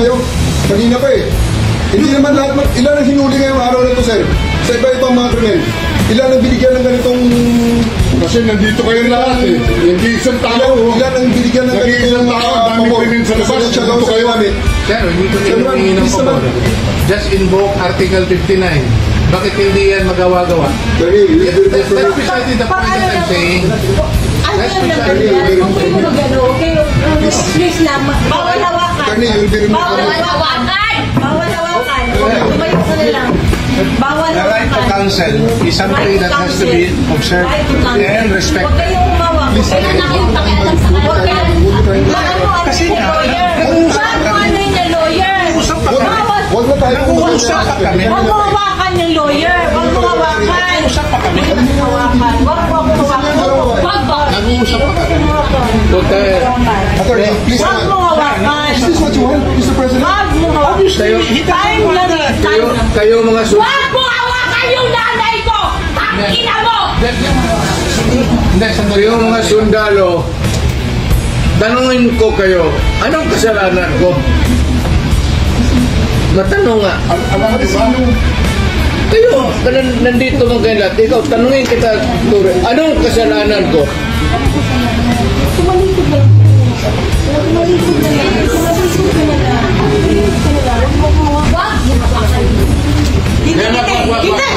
kayo. Kanina pa eh. Hindi naman lahat, ilan ang hinuli ngayong araw na ito, sir? Sa iba-ibang mga krimen. Ilan ang binigyan ng ganitong... Kasi nandito kayo lahat eh. Hindi isang tao. Ilan ang binigyan ng ganitong... Dami krimen sa labas. Nandito kayo kami. Sir, hindi ko nilingin ng pabor. Just invoke Article 59. Bakit hindi yan magawa-gawa? That's precisely the point that I'm saying. Please lang, bawal hawakan. Bawal hawakan. Bawal hawakan. Tumayo ka na lang. Bawal hawakan. The right to counsel is something that has to be observed and respected. Huwag kayong umawak. Huwag kayong pakialam sa kanya. Kasi Huwag na tayo nag-uusap pa kami. Huwag mo hawakan yung lawyer. Huwag mo hawakan. Nag-uusap pa kami. Nag-uusap pa kami. Attorney, please. Huwag mo hawakan. Is this what you want, Mr. President? Huwag mo hawakan. Time lang eh. Kayo mga Huwag mo hawakan yung nanay ko! Ang ina mo! Hindi, kayo mga sundalo, tanungin ko kayo, anong kasalanan ko? Matanong nga. Kayo, nandito mo kayo lahat. Ikaw, tanungin kita, anong kasalanan ko? Tumalikod lang. Tumalikod na lang. Tumalikod na lang. Wag! Kita!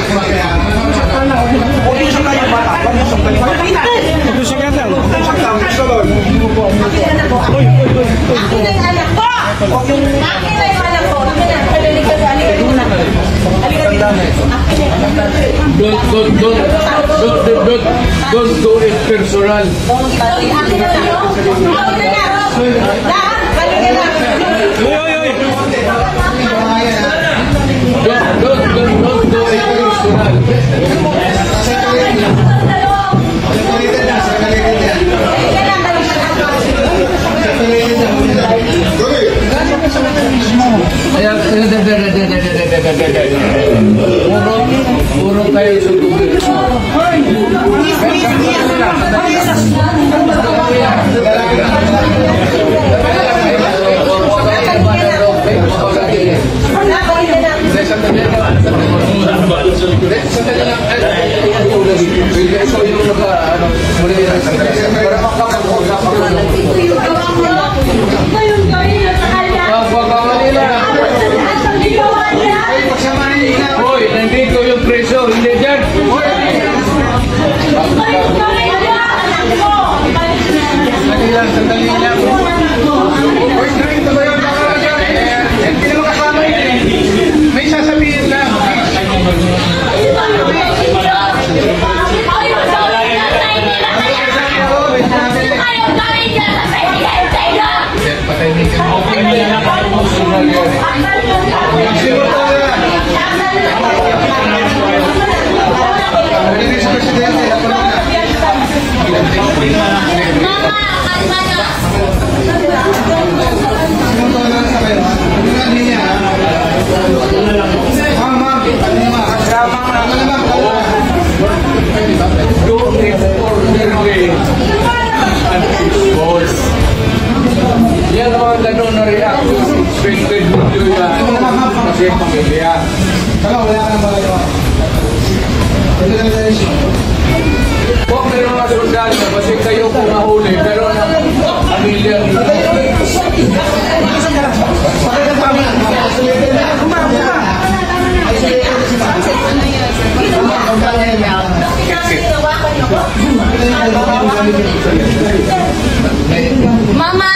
Huwag yung sa tayo bata. Huwag yung sa tayo bata. Huwag yung sa kanya. Huwag yung sa kanya. Akin ang anak ko! Akin ang anak ko! Don't do it personal. Don't do it Puro kayo sa tubig. Hoy, nandito yung preso, hindi dyan. Sandali lang. Hoy, dito ba yung baka dyan? Hindi naman kasama yun eh. May sasabihin lang. Yan ang mga gano'n na reaction. Expected video yan. Kasi pamilya. Kala, wala ka ng balay mo. Huwag na mga sundalo kasi kayo kung mahuli. Pero ang pamilya nito. Mama!